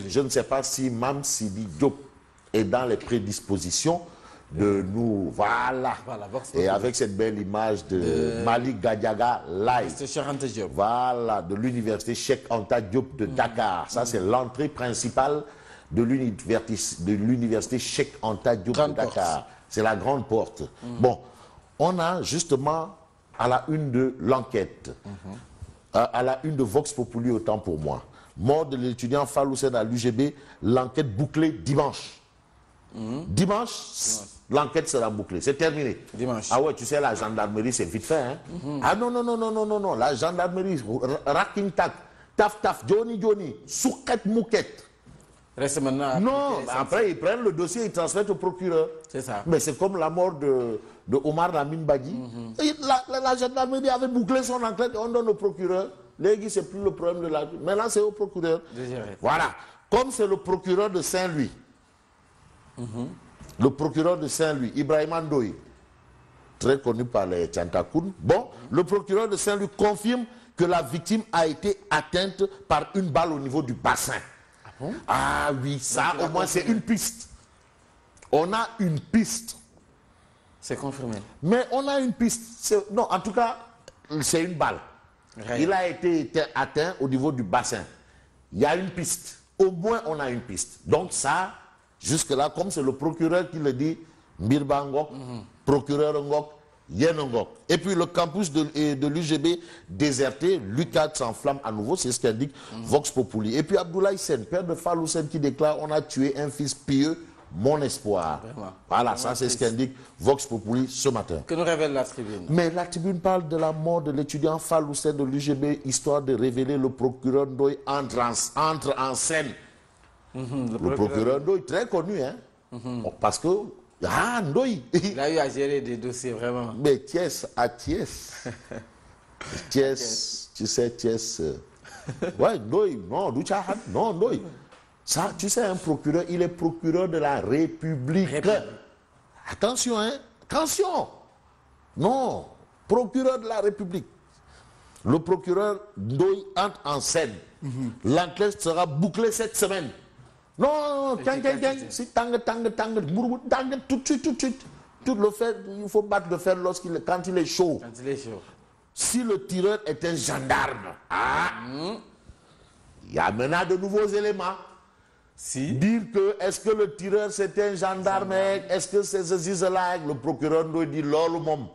Je ne sais pas si Mame Sidi Diop est dans les prédispositions de nous... Voilà. Et avec cette belle image de Malick Gadiaga live. Voilà, de l'université Cheikh Anta Diop de Dakar. Ça, c'est l'entrée principale de l'université Cheikh Anta Diop de Dakar. C'est la grande porte. Bon, on a justement à la une de l'enquête, à la une de Vox Populi, autant pour moi. Mort de l'étudiant Fallou Sène à l'UGB, l'enquête bouclée dimanche. Dimanche, l'enquête sera bouclée, c'est terminé. Dimanche. Ah ouais, tu sais, la gendarmerie, c'est vite fait. Hein? Ah non, non, non, non, non, non, non, la gendarmerie, raking tak, taf taf, Johnny Johnny, souket mouket. Reste maintenant. Non, après ils prennent le dossier, ils transmettent au procureur. C'est ça. Mais c'est comme la mort de Omar Lamine Badji. La gendarmerie avait bouclé son enquête, on donne au procureur. Légui, c'est plus le problème de la... Maintenant, c'est au procureur. Voilà. Comme c'est le procureur de Saint-Louis, le procureur de Saint-Louis, Ibrahim Ndoye, très connu par les Tchantakoun, bon, le procureur de Saint-Louis confirme que la victime a été atteinte par une balle au niveau du bassin. Ah bon? Ah oui, ça au moins c'est une piste. On a une piste. C'est confirmé. Mais on a une piste. Non, en tout cas, c'est une balle. Il a été atteint au niveau du bassin. Il y a une piste. Au moins, on a une piste. Donc ça, jusque-là, comme c'est le procureur qui le dit, Mbirba Ngok, procureur Ngok, Yen Ngok. Et puis le campus de l'UGB déserté, l'UCAD s'enflamme à nouveau, c'est ce qu'indique Vox Populi. Et puis Abdoulaye Sène, père de Fallou Sène, qui déclare « On a tué un fils pieux, mon espoir ». Voilà, ça c'est ce qu'indique Vox Populi ce matin. Que nous révèle la Tribune? Mais la Tribune parle de la mort de l'étudiant Fallou Sène de l'UGB, histoire de révéler le procureur Ndoye entre en scène. Le procureur Ndoye, très connu, hein? Parce que, ah, Ndoye. Il a eu à gérer des dossiers, vraiment. Mais Thiès à Thiès. Thiès, tu sais, Thiès. Ouais, Ndoye, non, non, Ndoye. Ça, tu sais, un procureur, il est procureur de la République. Attention, hein? Attention! Non, procureur de la République. Le procureur Ndoye entre en scène. L'enquête sera bouclée cette semaine. Non, si tang, tout de suite. Tout le fer, il faut battre le fer quand il est chaud. Quand il est chaud. Si le tireur est un gendarme, il y a maintenant de nouveaux éléments. Si. Dire que est-ce que le tireur c'est un gendarme, est-ce que c'est ceci, cela, le procureur doit dire lolo mom.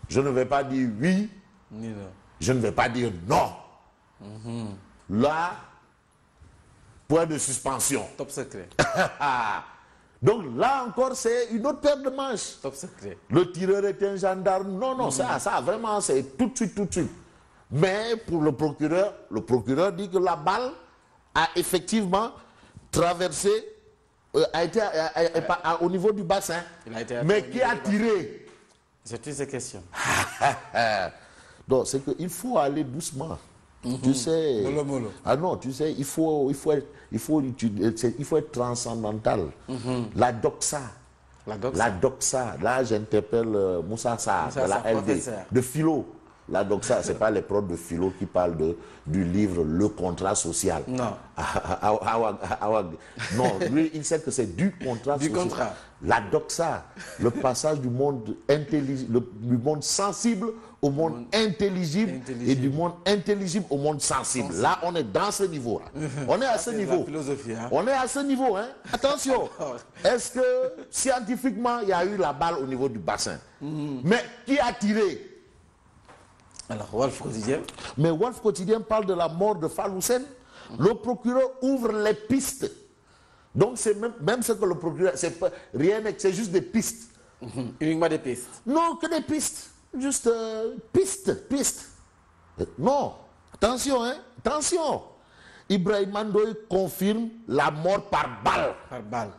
Je ne vais pas dire oui, ni non. Je ne vais pas dire non. Là, point de suspension. Top secret. Donc là encore, c'est une autre paire de manches. Top secret. Le tireur est un gendarme. Non, non, ça vraiment, c'est tout de suite. Mais pour le procureur dit que la balle a effectivement traversé, a été au niveau du bassin. Mais qui a tiré? C'est toutes ces questions. Donc c'est qu'il faut aller doucement. Tu sais. Mollo. Ah non, tu sais, il faut être transcendantal. La doxa. La doxa. Là, j'interpelle Moussa Sarr de la LD, de philo. La doxa, ce n'est pas les profs de philo qui parlent du livre Le contrat social. Non. Non, lui, il sait que c'est du contrat social. Contrat. La doxa, le passage du monde du monde sensible au monde intelligible et du monde intelligible au monde sensible. Là, on est dans ce niveau-là. On est à ce niveau. La philosophie, hein? On est à ce niveau, hein? Attention. Est-ce que scientifiquement, il y a eu la balle au niveau du bassin? Mais qui a tiré? Alors, Wolf Quotidien. Mais Wolf Quotidien parle de la mort de Fallou Sène. Le procureur ouvre les pistes. Donc, c'est même ce que le procureur... C'est juste des pistes. Uniquement des pistes. Non, que des pistes. Juste pistes. Non. Attention, hein. Attention. Ibrahim Ndoye confirme la mort par balle. Par balle.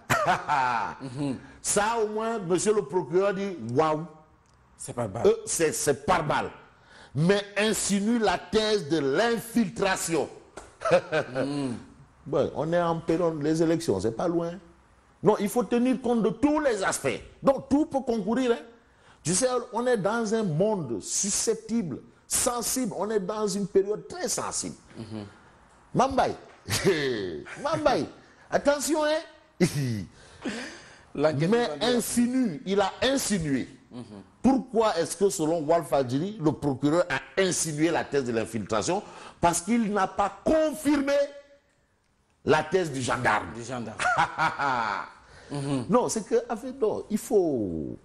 Ça, au moins, monsieur le procureur dit, waouh. C'est par balle. C'est par balle. Mais insinue la thèse de l'infiltration. Bon, on est en période des élections, c'est pas loin. Non, il faut tenir compte de tous les aspects. Donc tout peut concourir. Hein. Tu sais, on est dans un monde susceptible, sensible. On est dans une période très sensible. Mambay, Mambaye, attention, hein. Mais insinue, il a insinué. Pourquoi est-ce que, selon Walfadjri, le procureur a insinué la thèse de l'infiltration? Parce qu'il n'a pas confirmé la thèse du gendarme. Non, c'est que, en fait, non, il faut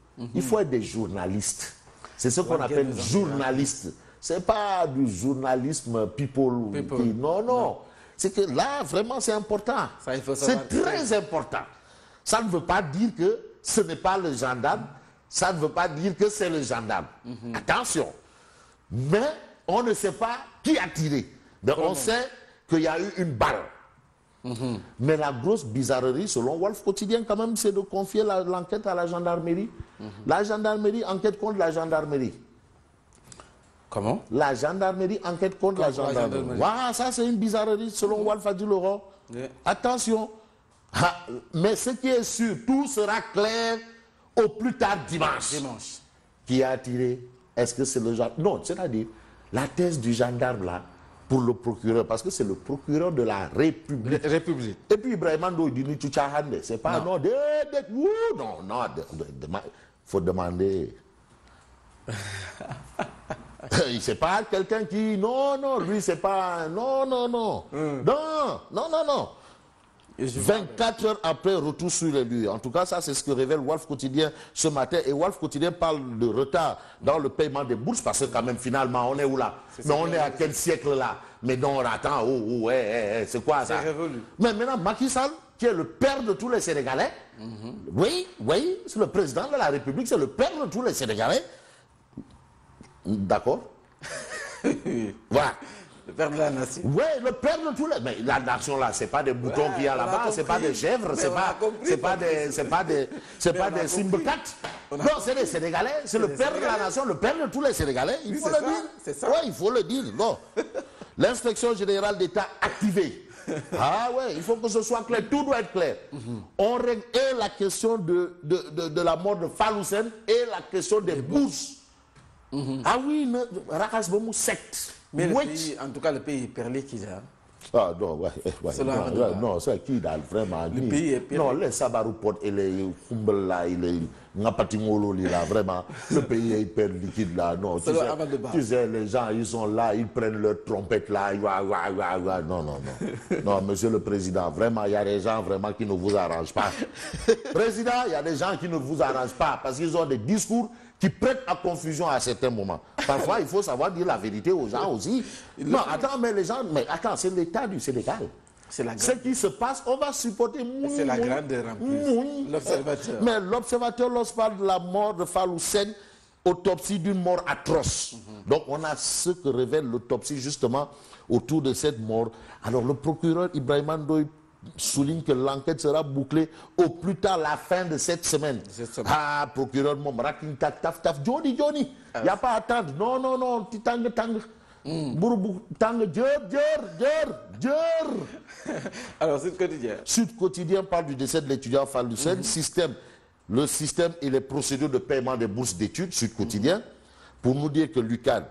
être des journalistes. C'est ce qu'on appelle journaliste. C'est pas du journalisme people. Non. C'est que là, vraiment, c'est important. C'est très important. Ça ne veut pas dire que ce n'est pas le gendarme. Ça ne veut pas dire que c'est le gendarme. Attention. Mais on ne sait pas qui a tiré. Mais on sait qu'il y a eu une balle. Mais la grosse bizarrerie, selon Wolf Quotidien, quand même, c'est de confier l'enquête à la gendarmerie. La gendarmerie enquête contre la gendarmerie. Comment? La gendarmerie enquête contre la gendarmerie. Voilà, ça c'est une bizarrerie, selon Wolf a dit Laurent. Attention. Mais ce qui est sûr, tout sera clair au plus tard dimanche. Qui a tiré? Est-ce que c'est le gendarme? Non, c'est-à-dire, la thèse du gendarme là, pour le procureur, parce que c'est le procureur de la République. Et puis Ibrahim Ando dit c'est pas non, faut demander. C'est pas quelqu'un qui non, lui c'est pas non. 24 heures après, retour sur les lieux. En tout cas, ça, c'est ce que révèle Wolf Quotidien ce matin. Et Wolf Quotidien parle de retard dans le paiement des bourses, parce que quand même, finalement, on est où là? Mais on est à quel siècle là? Mais non, attends, c'est quoi ça? C'est révolu. Mais maintenant, Macky Sall, qui est le père de tous les Sénégalais, oui, c'est le président de la République, c'est le père de tous les Sénégalais. D'accord? Voilà. Le père de la nation. Oui, le père de tous les... Mais la nation là, c'est pas des boutons qu'il y a là-bas, c'est pas des chèvres, c'est pas des Simbkat. Non, c'est des Sénégalais, c'est le père de la nation, le père de tous les Sénégalais, il faut le dire. C'est ça. Oui, il faut le dire. Non. L'inspection générale d'État activée. Ah ouais, il faut que ce soit clair, tout doit être clair. On règle et la question de la mort de Faloussen et la question des bourses. Ah oui, Rakas Bomou secte. Mais le pays, en tout cas, le pays est perlé qui a. Ah non, non, c'est qui là, vraiment. Le pays est perlé. Non, les Sabaroupot et les Kumbel là, et les Ngapatingolo là, vraiment, le pays est hyper liquide là. Non, tu sais, les gens, ils sont là, ils prennent leur trompette là. Non, monsieur le président, vraiment, il y a des gens vraiment qui ne vous arrangent pas. Président, il y a des gens qui ne vous arrangent pas parce qu'ils ont des discours qui prêtent à confusion à certains moments. Parfois, il faut savoir dire la vérité aux gens aussi. Non, attends, mais les gens... Mais attends, c'est l'État du Sénégal. Ce qui se passe, on va supporter... C'est la grande remplie. L'observateur. Mais l'observateur, lorsqu'il parle de la mort de Faloussen, autopsie d'une mort atroce. Donc, on a ce que révèle l'autopsie, justement, autour de cette mort. Alors, le procureur Ibrahim Ndoye souligne que l'enquête sera bouclée au plus tard la fin de cette semaine. Ah, procureur Momrakin taf Johnny, il n'y a pas à attendre. Non, tang. Bourou tang, djeur. Alors, Sud Quotidien. Sud Quotidien parle du décès de l'étudiant Faloussen, le système et les procédures de paiement des bourses d'études, Sud Quotidien, pour nous dire que l'UCAD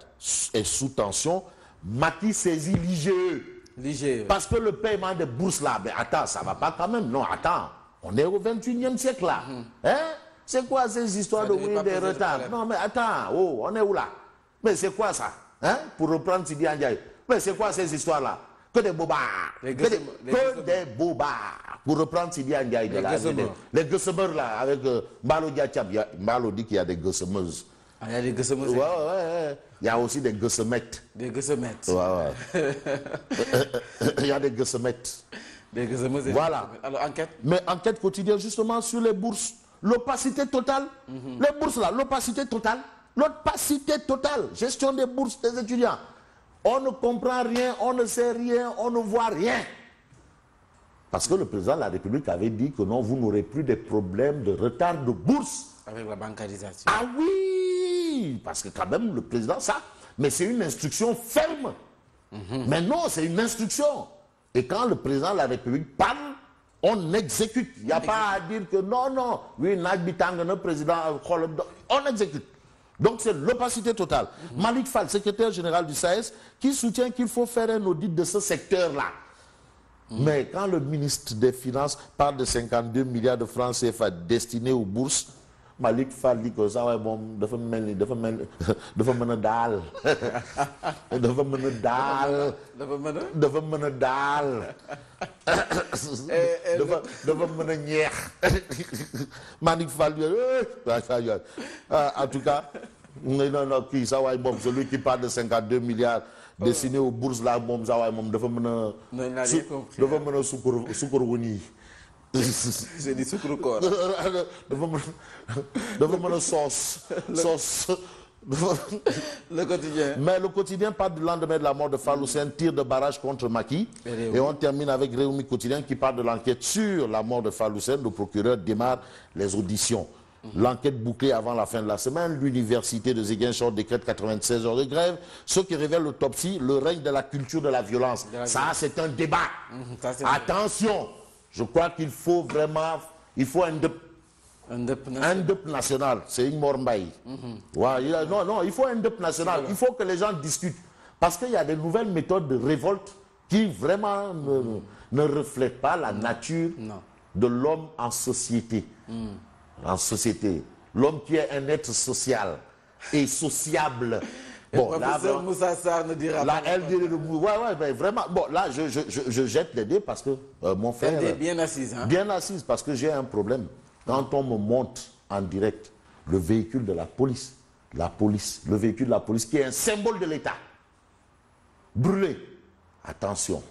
est sous tension. Macky saisit l'IGE. Parce que le paiement des bourses là, mais attends, ça va pas quand même. Non, attends, on est au 21e siècle là. Hein? C'est quoi ces histoires de des retards? Non, mais attends, on est où là? Mais c'est quoi ça? Hein? Pour reprendre Sidi Ndiaye. Mais c'est quoi ces histoires là? Que des bobards. Que des bobards. Pour reprendre Sidi Ndiaye. Les gossemeurs là, avec Mbalo Diachab. Mbalo dit qu'il y a des gossemeuses. Ah, il y a des gossemeuses. Ouais. Il y a aussi des gossemettes. Des gossemettes. Ouais. Il y a des gossemettes. Des gossemeuses. Voilà. Alors, enquête. Mais enquête quotidienne, justement, sur les bourses. L'opacité totale. Les bourses là, l'opacité totale. L'opacité totale. Gestion des bourses des étudiants. On ne comprend rien, on ne sait rien, on ne voit rien. Parce que le président de la République avait dit que non, vous n'aurez plus de problèmes de retard de bourse. Avec la bancarisation. Ah oui, parce que quand même le président, ça, mais c'est une instruction ferme. Mais non, c'est une instruction. Et quand le président de la République parle, on exécute. Il n'y a pas à dire que non, oui, le président, on exécute. Donc c'est l'opacité totale. Malik Fall, secrétaire général du SAES, qui soutient qu'il faut faire un audit de ce secteur-là. Mais quand le ministre des Finances parle de 52 milliards de francs CFA destinés aux bourses, Malick Fall dit que ça va moom dafa mel ni dafa mën a daal dafa mën a daal dafa mën a daal dafa mën a ñeex Malick Fall en tout cas non kii sa waay moom celui qui parle de 52 milliards destinés aux bourses là moom sa waay moom dafa mën a dafa mën a sukkur wu nii j'ai dit sucre koor dafa mën a soos le quotidien. Mais le quotidien parle du lendemain de la mort de Fallou Sène, tir de barrage contre Macky. Et on termine avec Rewmi Quotidien qui parle de l'enquête sur la mort de Fallou Sène. Le procureur démarre les auditions. L'enquête bouclée avant la fin de la semaine. L'université de Ziguinchor décrète 96 heures de grève. Ce qui révèle l'autopsie, le règne de la culture de la violence. Ça, c'est un débat. Attention, je crois qu'il faut vraiment... Il faut un deup national, c'est une Mbaye. Ouais, non, il faut un deup national. Il faut que les gens discutent. Parce qu'il y a des nouvelles méthodes de révolte qui vraiment ne reflètent pas la nature de l'homme en société. En société. L'homme qui est un être social et sociable. Bon, là, Moussa Sarr ne dira pas. Elle dit ouais, vraiment. Bon, là, je jette les dés parce que mon frère... Elle est bien assise. Hein? Bien assise parce que j'ai un problème. Quand on me monte en direct le véhicule de la police, le véhicule de la police qui est un symbole de l'État, brûlé, attention,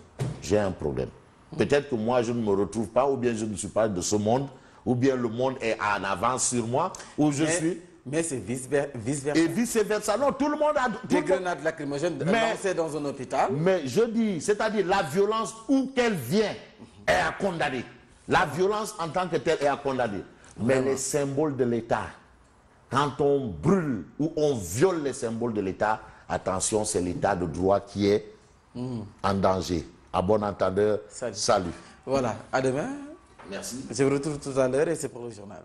j'ai un problème. Peut-être que moi je ne me retrouve pas, ou bien je ne suis pas de ce monde, ou bien le monde est en avance sur moi, ou je suis... Mais c'est vice-versa. Et vice-versa. Non, tout le monde a... Des grenades lacrymogènes lancées dans un hôpital. Mais je dis, c'est-à-dire la violence où qu'elle vient est à condamner. La violence en tant que telle est à condamner. Mais les symboles de l'État, quand on brûle ou on viole les symboles de l'État, attention, c'est l'État de droit qui est en danger. À bon entendeur, salut. Voilà, à demain. Merci. Je vous retrouve tout à l'heure et c'est pour le journal.